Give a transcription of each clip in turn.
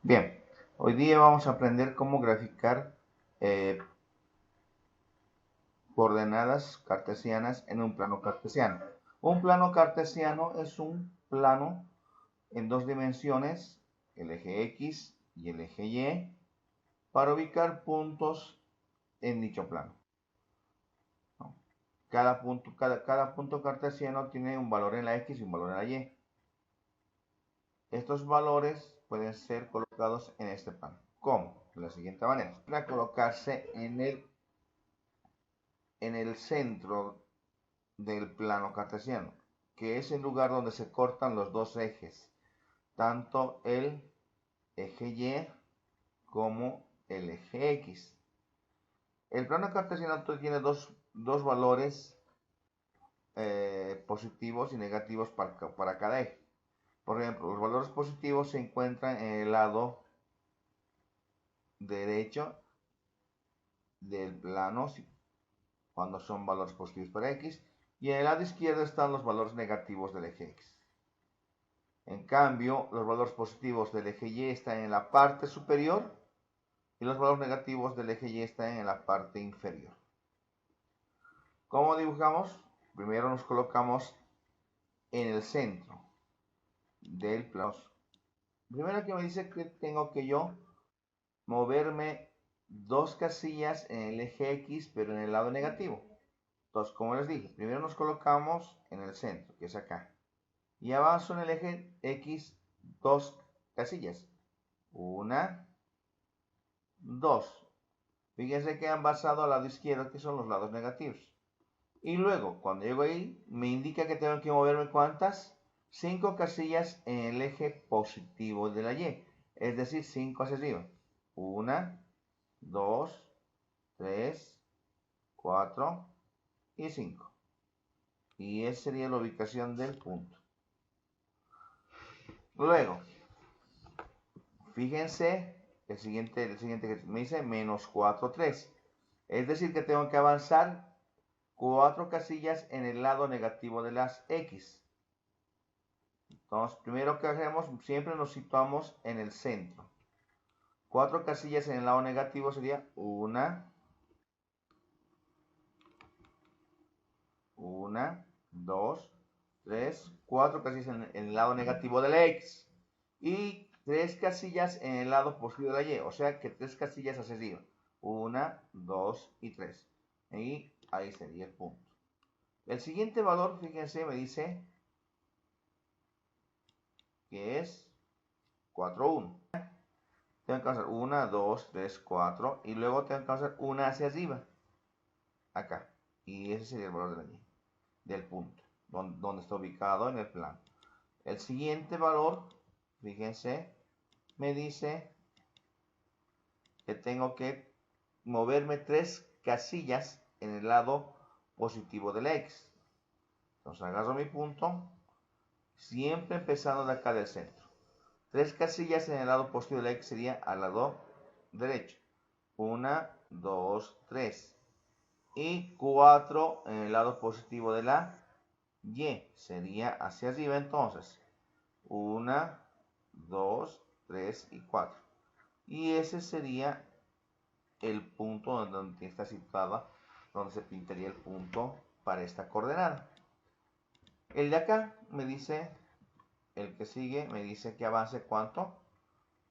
Bien, hoy día vamos a aprender cómo graficar eh, coordenadas cartesianas en un plano cartesiano. Un plano cartesiano es un plano en dos dimensiones, el eje X y el eje Y, para ubicar puntos en dicho plano. ¿No? Cada punto cartesiano tiene un valor en la X y un valor en la Y. Estos valores pueden ser colocados en este plano. ¿Cómo? De la siguiente manera. Para colocarse en el centro del plano cartesiano, que es el lugar donde se cortan los dos ejes, tanto el eje Y como el eje X. El plano cartesiano tiene dos valores positivos y negativos para cada eje. Por ejemplo, los valores positivos se encuentran en el lado derecho del plano cuando son valores positivos para X, y en el lado izquierdo están los valores negativos del eje X. En cambio, los valores positivos del eje Y están en la parte superior y los valores negativos del eje Y están en la parte inferior. ¿Cómo dibujamos? Primero nos colocamos en el centro del plano. Primero que me dice que tengo que yo moverme dos casillas en el eje X, pero en el lado negativo. Entonces, como les dije, primero nos colocamos en el centro, que es acá. Y avanzo en el eje X dos casillas. Una, dos. Fíjense que han basado al lado izquierdo, que son los lados negativos. Y luego, cuando llego ahí, me indica que tengo que moverme ¿cuántas? 5 casillas en el eje positivo de la Y. Es decir, 5 hacia arriba. 1, 2, 3, 4 y 5. Y esa sería la ubicación del punto. Luego, fíjense, el siguiente que me dice menos 4, 3. Es decir, que tengo que avanzar 4 casillas en el lado negativo de las X. Entonces, primero que hacemos, siempre nos situamos en el centro. 4 casillas en el lado negativo sería 1, 2, 3, 4 casillas en el lado negativo de la X. Y 3 casillas en el lado positivo de la Y. O sea que 3 casillas hacia arriba. 1, 2 y 3. Y ahí sería el punto. El siguiente valor, fíjense, me dice que es 4, 1. Tengo que hacer 1, 2, 3, 4 y luego tengo que hacer una hacia arriba, acá. Y ese sería el valor del punto, donde está ubicado en el plano. El siguiente valor, fíjense, me dice que tengo que moverme 3 casillas en el lado positivo de la X. Entonces agarro mi punto, siempre empezando de acá del centro. 3 casillas en el lado positivo de la X sería al lado derecho. 1, 2, 3. Y 4 en el lado positivo de la Y. Sería hacia arriba entonces. 1, 2, 3 y 4. Y ese sería el punto donde está situada, donde se pintaría el punto para esta coordenada. El de acá me dice, el que sigue me dice que avance ¿cuánto?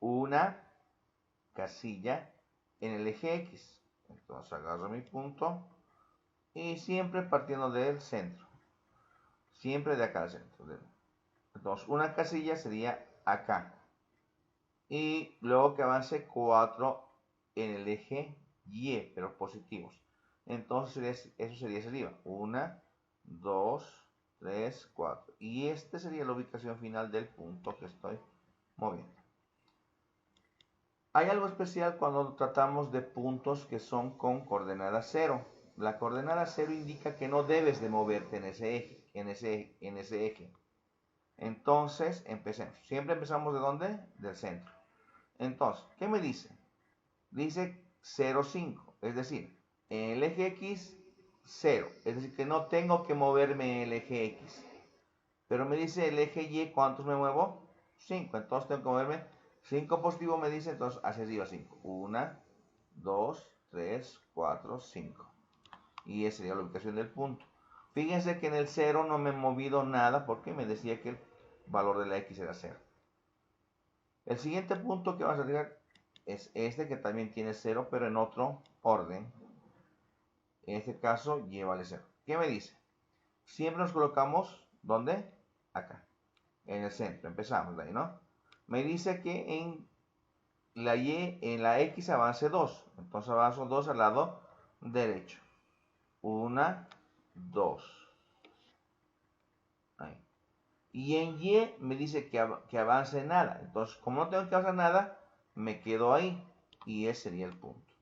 Una casilla en el eje X. Entonces agarro mi punto y siempre partiendo del centro. Siempre de acá al centro. Entonces una casilla sería acá. Y luego que avance 4 en el eje Y, pero positivos. Entonces eso sería hacia arriba. 1, 2, 3, 4. Y esta sería la ubicación final del punto que estoy moviendo. Hay algo especial cuando tratamos de puntos que son con coordenada 0. La coordenada 0 indica que no debes de moverte en ese eje. En ese eje. Entonces, empecemos. Siempre empezamos ¿de dónde? Del centro. Entonces, ¿qué me dice? Dice 0, 5. Es decir, en el eje X, 0. Es decir, que no tengo que moverme en el eje X. Pero me dice el eje Y, ¿cuántos me muevo? 5. Entonces tengo que moverme 5 positivo me dice, entonces hacia arriba 5. 1, 2, 3, 4, 5. Y esa sería la ubicación del punto. Fíjense que en el 0 no me he movido nada porque me decía que el valor de la x era 0. El siguiente punto que vamos a llegar es este que también tiene 0, pero en otro orden. En este caso, y vale 0. ¿Qué me dice? Siempre nos colocamos, ¿dónde? Acá, en el centro. Empezamos de ahí, ¿no? Me dice que en la x avance 2. Entonces avanzo 2 al lado derecho. 1, 2. Ahí. Y en y me dice que avance nada. Entonces, como no tengo que avanzar nada, me quedo ahí. Y ese sería el punto,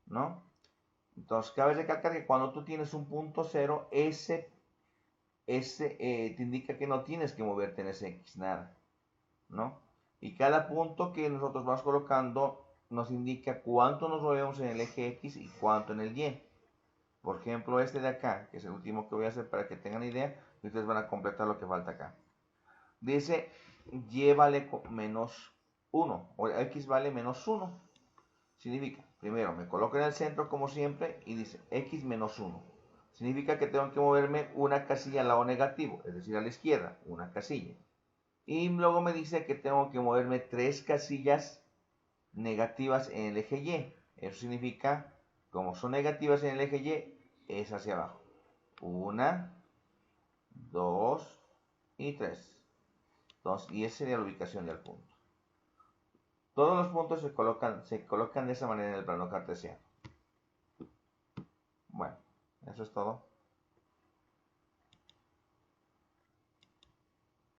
¿no? Entonces, cabe recalcar que cuando tú tienes un punto 0, ese te indica que no tienes que moverte en ese x, nada, ¿no? Y cada punto que nosotros vamos colocando nos indica cuánto nos movemos en el eje x y cuánto en el y. Por ejemplo, este de acá, que es el último que voy a hacer para que tengan idea, y ustedes van a completar lo que falta acá. Dice y vale menos 1, o x vale menos 1. Significa, primero me coloco en el centro como siempre y dice x menos 1. Significa que tengo que moverme una casilla al lado negativo, es decir, a la izquierda, una casilla. Y luego me dice que tengo que moverme 3 casillas negativas en el eje Y. Eso significa, como son negativas en el eje Y, es hacia abajo. 1, 2 y 3. Entonces, y esa sería la ubicación del punto. Todos los puntos se colocan de esa manera en el plano cartesiano. Bueno, eso es todo.